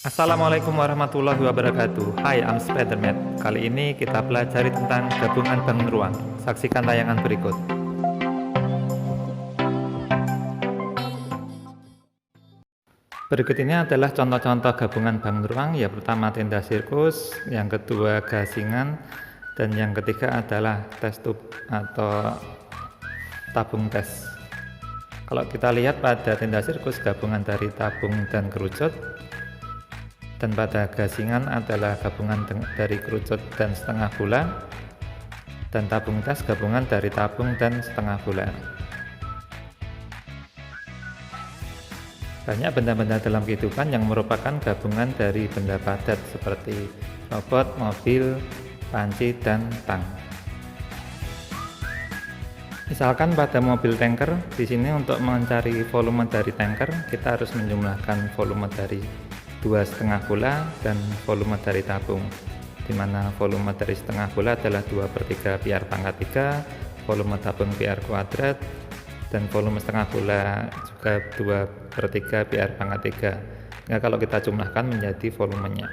Assalamualaikum warahmatullahi wabarakatuh. Hai, I'm Spiderman. Kali ini kita pelajari tentang gabungan bangun ruang. Saksikan tayangan berikut. Berikut ini adalah contoh-contoh gabungan bangun ruang. Ya, pertama tenda sirkus, yang kedua gasingan, dan yang ketiga adalah test tube atau tabung tes. Kalau kita lihat pada tenda sirkus, gabungan dari tabung dan kerucut, dan pada gasingan adalah gabungan dari kerucut dan setengah bola, dan tabung tes gabungan dari tabung dan setengah bola. Banyak benda-benda dalam kehidupan yang merupakan gabungan dari benda padat seperti robot, mobil, panci, dan tang. Misalkan pada mobil tanker, di sini untuk mencari volume dari tanker kita harus menjumlahkan volume dari 2,5 bola dan volume dari tabung, di mana volume dari setengah bola adalah 2/3 pi r pangkat 3, volume tabung pi r kuadrat, dan volume setengah bola juga 2/3 pi r pangkat 3. Nah, kalau kita jumlahkan menjadi volumenya.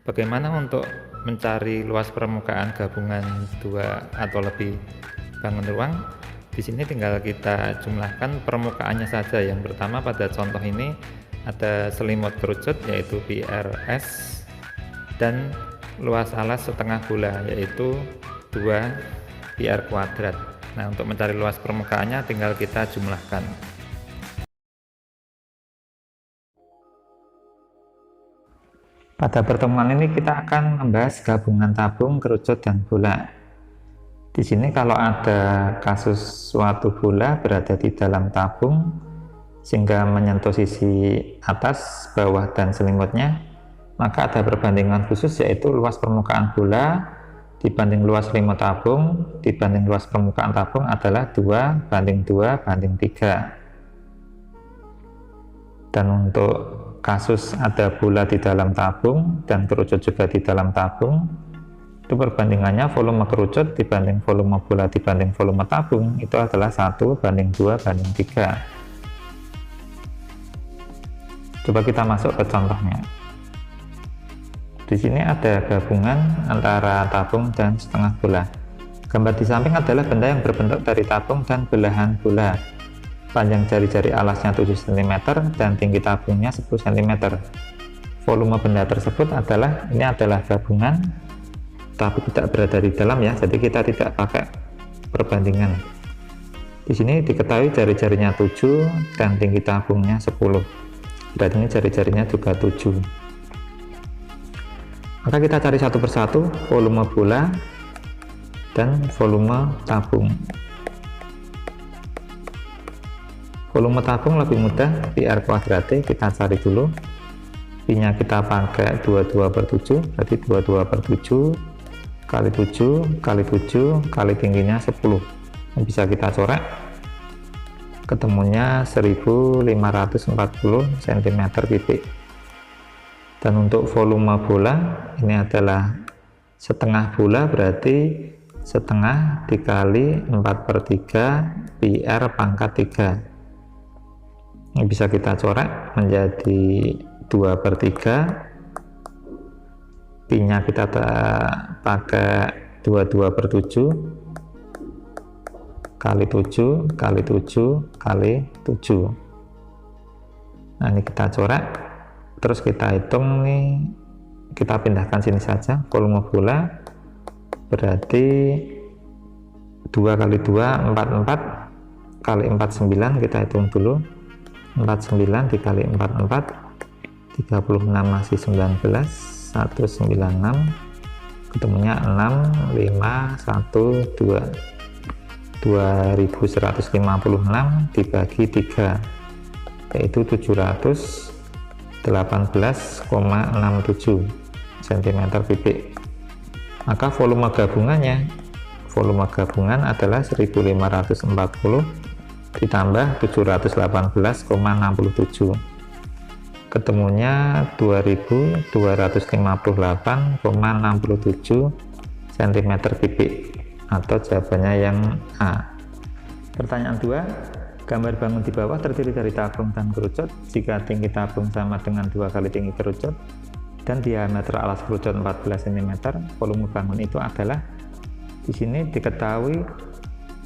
Bagaimana untuk mencari luas permukaan gabungan dua atau lebih bangun ruang? Di sini tinggal kita jumlahkan permukaannya saja. Yang pertama pada contoh ini ada selimut kerucut yaitu PRS, dan luas alas setengah bola yaitu 2 pi r kuadrat. Nah, untuk mencari luas permukaannya tinggal kita jumlahkan. Pada pertemuan ini kita akan membahas gabungan tabung, kerucut, dan bola. Di sini kalau ada kasus suatu bola berada di dalam tabung sehingga menyentuh sisi atas, bawah, dan selimutnya, maka ada perbandingan khusus yaitu luas permukaan bola dibanding luas selimut tabung dibanding luas permukaan tabung adalah 2:2:3. Dan untuk kasus ada bola di dalam tabung dan kerucut juga di dalam tabung, itu perbandingannya volume kerucut dibanding volume bola dibanding volume tabung itu adalah 1:2:3. Coba kita masuk ke contohnya. Di sini ada gabungan antara tabung dan setengah bola. Gambar di samping adalah benda yang berbentuk dari tabung dan belahan bola. Panjang jari-jari alasnya 7 cm dan tinggi tabungnya 10 cm. Volume benda tersebut ini adalah gabungan, tapi tidak berada di dalam ya, jadi kita tidak pakai perbandingan. Di sini diketahui jari-jarinya 7 dan tinggi tabungnya 10. Berarti ini jari-jarinya juga 7. Maka kita cari satu persatu volume bola dan volume tabung. Volume tabung lebih mudah, pi r kuadratnya kita cari dulu. Pi-nya kita pakai 22/7, berarti 22/7 kali 7 kali 7 kali tingginya 10. Ini bisa kita coret. Ketemunya 1540 cm3. Dan untuk volume bola ini adalah setengah bola, berarti setengah dikali 4/3 pi r pangkat 3. Ini bisa kita coret menjadi 2/3. Pi-nya kita pakai 22/7 kali 7 kali 7 kali 7. Nah, ini kita coret, terus kita hitung nih, kita pindahkan sini saja. Volume bola berarti 2 kali 2 44 kali 49, kita hitung dulu. 49 dikali 44 36 masih 19, 196, ketemunya 6512. 2156 dibagi 3 yaitu 718,67 cm3. Maka volume gabungan adalah 1540 ditambah 718,67, ketemunya 2258,67 cm3, atau jawabannya yang A. Pertanyaan 2, Gambar bangun di bawah terdiri dari tabung dan kerucut. Jika tinggi tabung sama dengan 2 kali tinggi kerucut dan diameter alas kerucut 14 cm, volume bangun itu adalah, di sini diketahui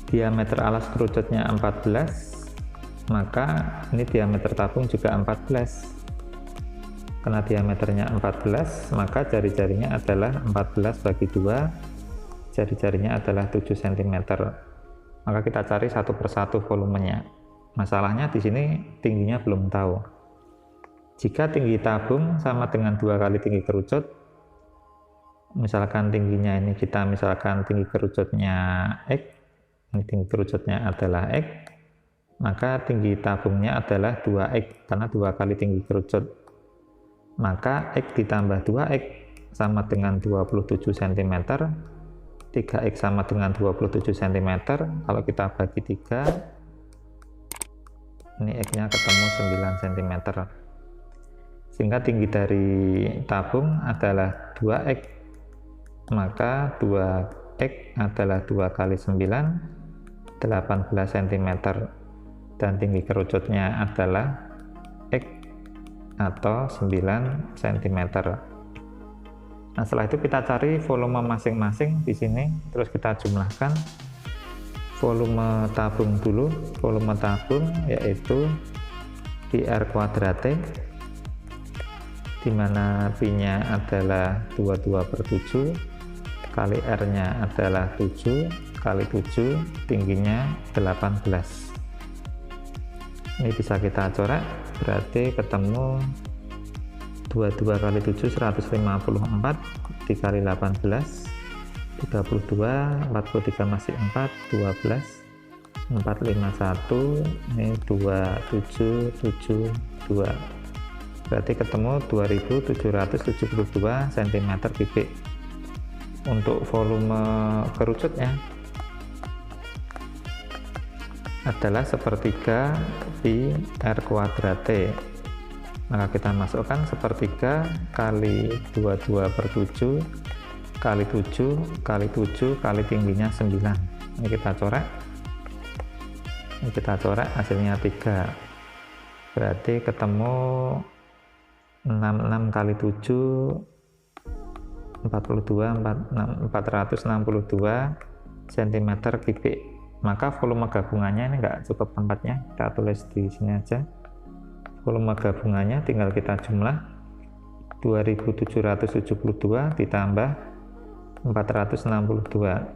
diameter alas kerucutnya 14, maka ini diameter tabung juga 14. Karena diameternya 14, maka jari-jarinya adalah 14 bagi 2, jari-jarinya adalah 7 cm. Maka kita cari satu persatu volumenya. Masalahnya di sini tingginya belum tahu. Jika tinggi tabung sama dengan 2 kali tinggi kerucut, misalkan tingginya ini kita misalkan tinggi kerucutnya X, ini tinggi kerucutnya adalah X, maka tinggi tabungnya adalah 2X karena 2 kali tinggi kerucut. Maka X ditambah 2X sama dengan 27 cm, 3X sama dengan 27 cm, kalau kita bagi 3, ini X-nya ketemu 9 cm. Sehingga tinggi dari tabung adalah 2X, maka 2X adalah 2 kali 9, 18 cm, dan tinggi kerucutnya adalah X atau 9 cm. Nah, setelah itu kita cari volume masing-masing di sini, terus kita jumlahkan. Volume tabung dulu, volume tabung yaitu PR kuadrate, di mana Pi-nya adalah 22/7, kali R-nya adalah 7, kali 7, tingginya 18. Ini bisa kita coret, berarti ketemu 22 kali 7 154, dikali 18 32, 43 masih 4, 12, 451, ini 2772, berarti ketemu 2772 cm3. Untuk volume kerucutnya adalah sepertiga Pi R kuadrate, maka kita masukkan sepertiga kali 22/7 kali 7 kali 7 kali tingginya 9. Ini kita coret, hasilnya 3, berarti ketemu 66 kali 7 42, 462 cm3. Maka volume gabungannya ini enggak cukup tempatnya, kita tulis di sini aja. Volume gabungannya tinggal kita jumlah, 2772 ditambah 462,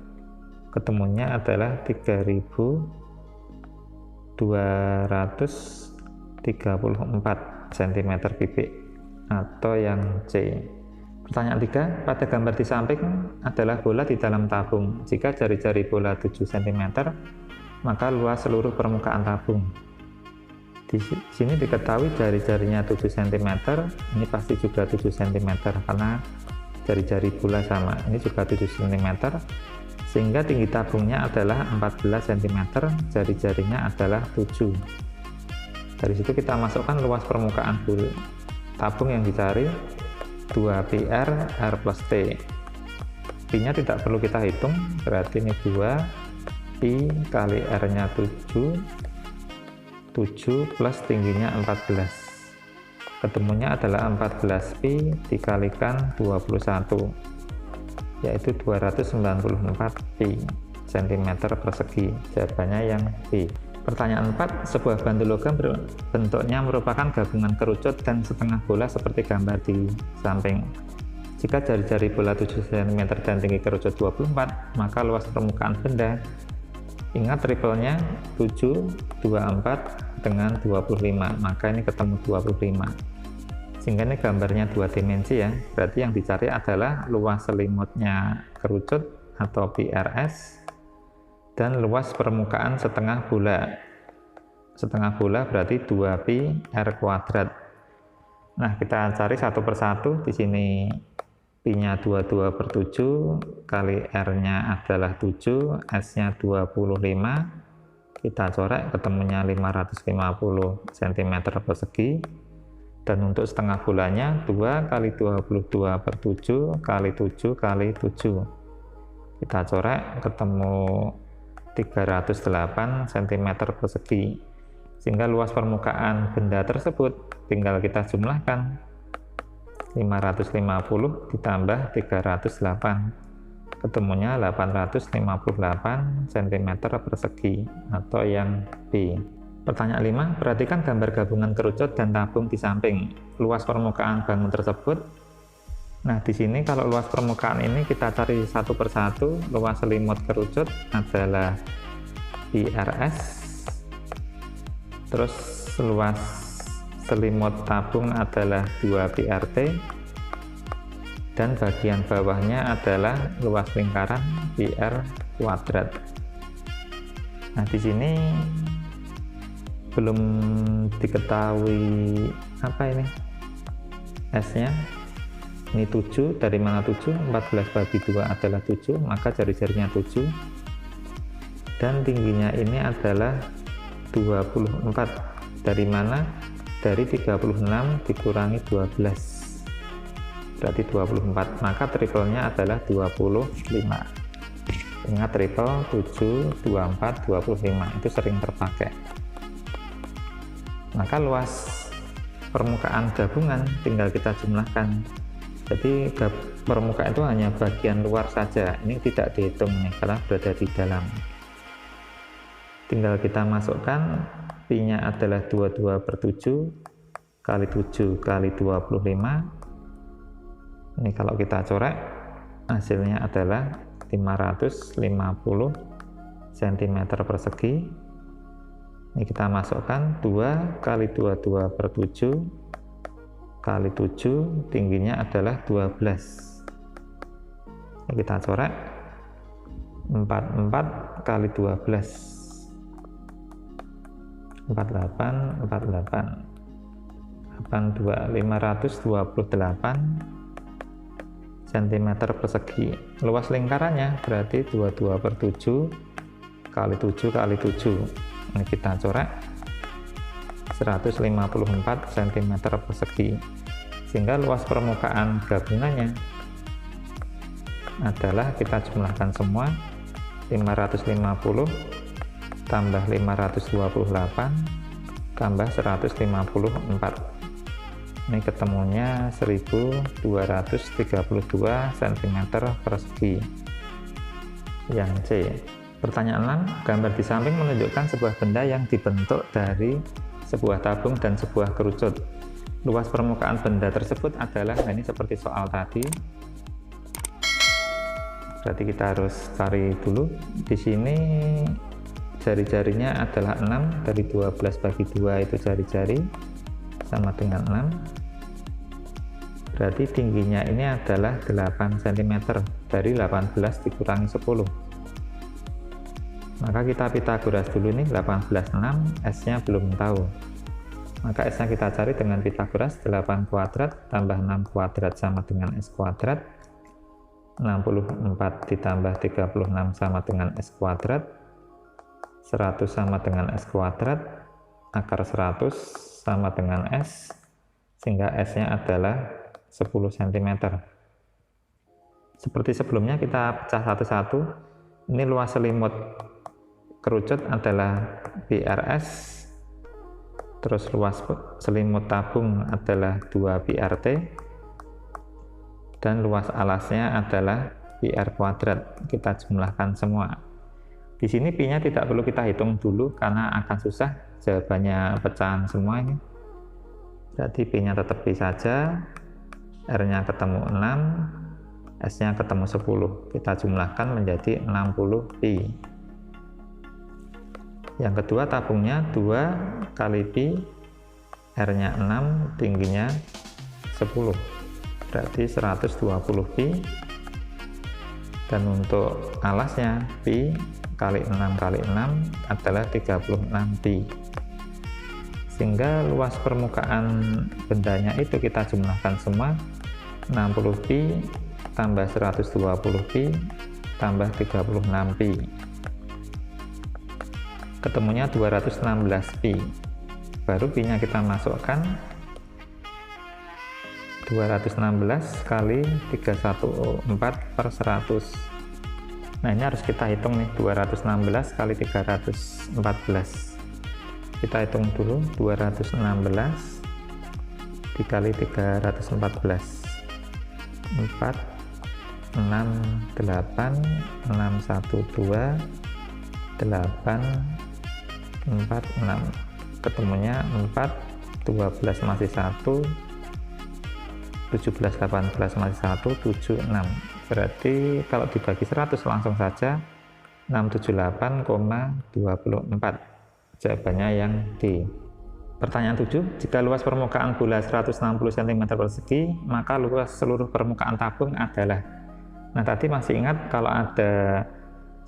ketemunya adalah 3234 cm3 atau yang C. Pertanyaan 3, pada gambar di samping adalah bola di dalam tabung. Jika jari-jari bola 7 cm, maka luas seluruh permukaan tabung. Di sini diketahui jari-jarinya 7 cm, ini pasti juga 7 cm karena jari-jari bola sama, ini juga 7 cm, sehingga tinggi tabungnya adalah 14 cm, jari-jarinya adalah 7. Dari situ kita masukkan luas permukaan tabung yang dicari, 2PR R plus T. Pi-nya tidak perlu kita hitung, berarti ini 2 Pi kali R-nya 7 plus tingginya 14, ketemunya adalah 14 Pi dikalikan 21, yaitu 294 Pi cm persegi. Jawabannya yang B. Pertanyaan 4, sebuah bantu logam bentuknya merupakan gabungan kerucut dan setengah bola seperti gambar di samping. Jika jari-jari bola 7 cm dan tinggi kerucut 24, maka luas permukaan benda, ingat triplenya 7, 24 dengan 25, maka ini ketemu 25. Sehingga ini gambarnya 2 dimensi ya, berarti yang dicari adalah luas selimutnya kerucut atau PRS dan luas permukaan setengah bola. Setengah bola berarti 2Pi R kuadrat. Nah, kita cari satu persatu. Di sini Pi-nya 22/7, kali R-nya adalah 7, S-nya 25. Kita coret, ketemunya 550 cm persegi. Dan untuk setengah bolanya 2 kali 22/7 kali 7 kali 7. Kita coret, ketemu 308 cm persegi. sehingga luas permukaan benda tersebut tinggal kita jumlahkan 550 ditambah 308, ketemunya 858 cm persegi atau yang B. Pertanyaan 5, perhatikan gambar gabungan kerucut dan tabung di samping luas permukaan bangun tersebut. Nah, di sini kalau luas permukaan ini kita cari satu persatu. Luas selimut kerucut adalah PRS, terus luas selimut tabung adalah 2 PRT, dan bagian bawahnya adalah luas lingkaran PR kuadrat. Nah, di sini belum diketahui apa ini S-nya. Ini 7, dari mana 7? 14 bagi 2 adalah 7, maka jari-jarinya 7. Dan tingginya ini adalah 24. Dari mana? Dari 36 dikurangi 12. Berarti 24. Maka triplenya adalah 25. Ingat triple 7, 24, 25 itu sering terpakai. Maka luas permukaan gabungan tinggal kita jumlahkan. Jadi permukaan itu hanya bagian luar saja, ini tidak dihitung nih karena berada di dalam. Tinggal kita masukkan, pi-nya adalah 22/7 kali 7 kali 25. Ini kalau kita coret, hasilnya adalah 550 cm persegi. Ini kita masukkan 2 kali 22/7 kali 7, tingginya adalah 12. Ini kita coret 44 kali 12, 48, 48, 82, 528 cm persegi. Luas lingkarannya berarti 22/7 kali 7 kali 7. Ini kita coret 154 cm persegi, sehingga luas permukaan gabungannya adalah, kita jumlahkan semua, 550 tambah 528 tambah 154. Ini ketemunya 1232 cm persegi, yang C. Pertanyaan 6, gambar di samping menunjukkan sebuah benda yang dibentuk dari sebuah tabung dan sebuah kerucut. Luas permukaan benda tersebut adalah, nah ini seperti soal tadi. Berarti kita harus cari dulu. Di sini jari-jarinya adalah 6, dari 12 bagi 2 itu jari-jari sama dengan 6. Berarti tingginya ini adalah 8 cm, dari 18 dikurangi 10. Maka kita Pitagoras dulu nih, 18, 6, S-nya belum tahu. Maka S-nya kita cari dengan Pitagoras, 8 kuadrat tambah 6 kuadrat sama dengan S kuadrat. 64 ditambah 36 sama dengan S kuadrat. 100 sama dengan S kuadrat. Akar 100 sama dengan S, sehingga S-nya adalah 10 cm. Seperti sebelumnya kita pecah satu-satu. Ini luas selimut kerucut adalah BRS, terus luas selimut tabung adalah 2 BRT, dan luas alasnya adalah PR kuadrat. Kita jumlahkan semua. Di sini pi-nya tidak perlu kita hitung dulu karena akan susah, jawabannya pecahan semua ini. Jadi pi-nya tetap pi saja, R-nya ketemu 6, S-nya ketemu 10. Kita jumlahkan menjadi 60 pi. Yang kedua tabungnya 2 kali pi, R-nya 6, tingginya 10. Berarti 120 pi. Dan untuk alasnya pi kali 6 kali 6 adalah 36 pi. Sehingga luas permukaan bendanya itu kita jumlahkan semua, 60 pi tambah 120 pi tambah 36 pi. Ketemunya 216 pi. Baru pi-nya kita masukkan, 216 kali 314/100. Nah ini harus kita hitung nih, 216 kali 314. Kita hitung dulu, 216 dikali 314, 4, 6, 8, 6, 1, 2, 8, 4, 6, ketemunya 4, 12 masih 1, 17, 18 masih 1, 7, 6. Berarti kalau dibagi 100 langsung saja 678,24. Jawabannya yang D. Pertanyaan 7, jika luas permukaan bola 160 cm persegi, maka luas seluruh permukaan tabung adalah. Nah, tadi masih ingat kalau ada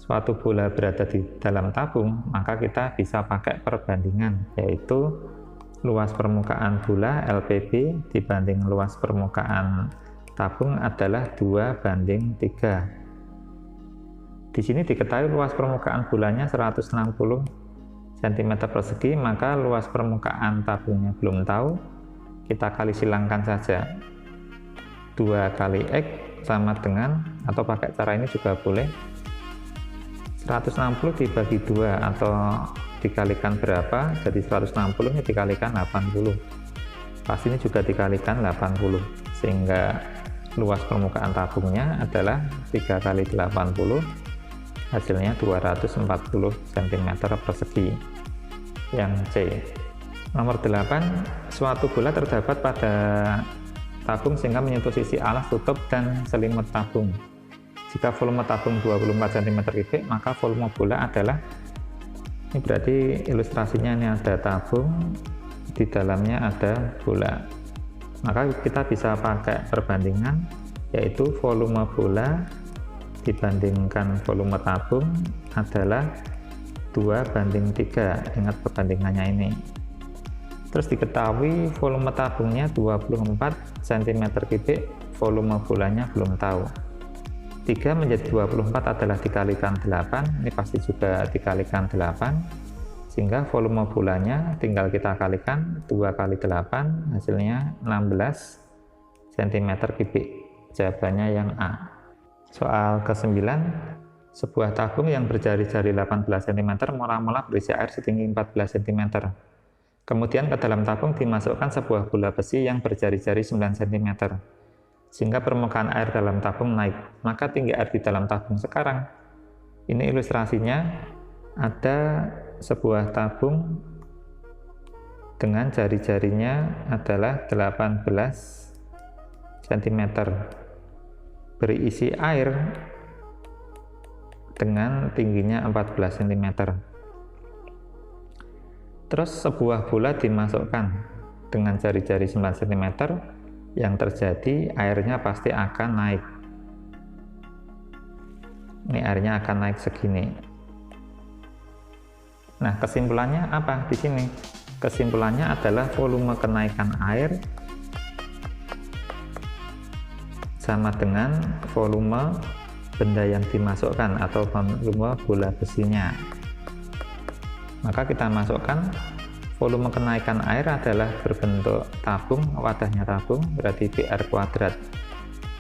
suatu bola berada di dalam tabung, maka kita bisa pakai perbandingan, yaitu luas permukaan bola LPB dibanding luas permukaan tabung adalah 2:3. Di sini diketahui luas permukaan bolanya 160 cm persegi, maka luas permukaan tabungnya belum tahu, kita kali silangkan saja. 2 kali X sama dengan, atau pakai cara ini juga boleh, 160 dibagi 2 atau dikalikan berapa, jadi 160 nya dikalikan 80, pas ini juga dikalikan 80, sehingga luas permukaan tabungnya adalah 3 kali 80, hasilnya 240 cm persegi. Yang C. Nomor 8, suatu bola terdapat pada tabung sehingga menyentuh sisi alas tutup dan selimut tabung. Jika volume tabung 24 cm3, maka volume bola adalah, ini berarti ilustrasinya ini ada tabung, di dalamnya ada bola. Maka kita bisa pakai perbandingan, yaitu volume bola dibandingkan volume tabung adalah 2:3. Ingat perbandingannya ini. Terus diketahui volume tabungnya 24 cm3, volume bolanya belum tahu. 3 menjadi 24 adalah dikalikan 8, ini pasti juga dikalikan 8, sehingga volume bolanya tinggal kita kalikan 2 kali 8, hasilnya 16 cm3. Jawabannya yang A. Soal ke-9, sebuah tabung yang berjari-jari 18 cm mula-mula berisi air setinggi 14 cm. Kemudian ke dalam tabung dimasukkan sebuah bola besi yang berjari-jari 9 cm, sehingga permukaan air dalam tabung naik. Maka tinggi air di dalam tabung sekarang. Ini ilustrasinya, ada sebuah tabung dengan jari-jarinya adalah 18 cm. Berisi air dengan tingginya 14 cm. Terus sebuah bola dimasukkan dengan jari-jari 9 cm, yang terjadi airnya pasti akan naik. Ini airnya akan naik segini. Nah, kesimpulannya apa di sini? Kesimpulannya adalah volume kenaikan air sama dengan volume benda yang dimasukkan atau volume bola besinya. Maka kita masukkan volume kenaikan air adalah berbentuk tabung, wadahnya tabung, berarti PR kuadrat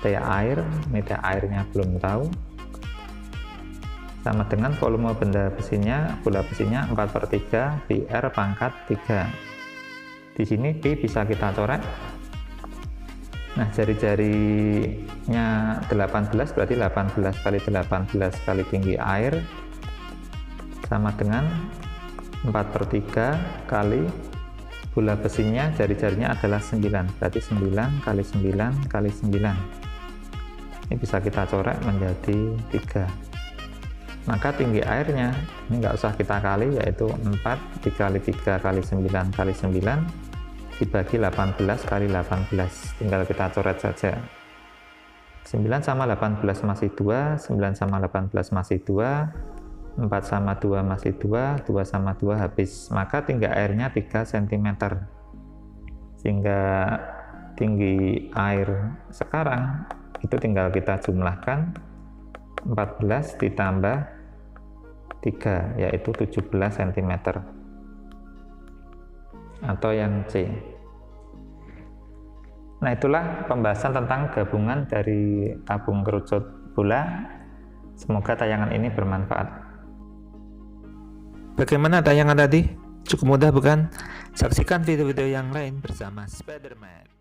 T air, ini T airnya belum tahu, sama dengan volume benda besinya, bola besinya 4/3 PR pangkat 3. Di sini P bisa kita coret. Nah, jari-jarinya 18 berarti 18 kali 18 kali tinggi air sama dengan 4/3 kali bola besinya, jari-jarinya adalah 9, berarti 9 kali 9 kali 9. Ini bisa kita coret menjadi 3. Maka tinggi airnya, ini nggak usah kita kali, yaitu 4 dikali 3 kali 9 kali 9 dibagi 18 kali 18, tinggal kita coret saja. 9 sama 18 masih 2, 9 sama 18 masih 2, 4 sama 2 masih 2, 2 sama 2 habis. Maka tinggi airnya 3 cm. Sehingga tinggi air sekarang itu tinggal kita jumlahkan, 14 ditambah 3, yaitu 17 cm. Atau yang C. Nah, itulah pembahasan tentang gabungan dari tabung kerucut bola. Semoga tayangan ini bermanfaat. Bagaimana tayangan tadi? Cukup mudah bukan? Saksikan video-video yang lain bersama Spiderman.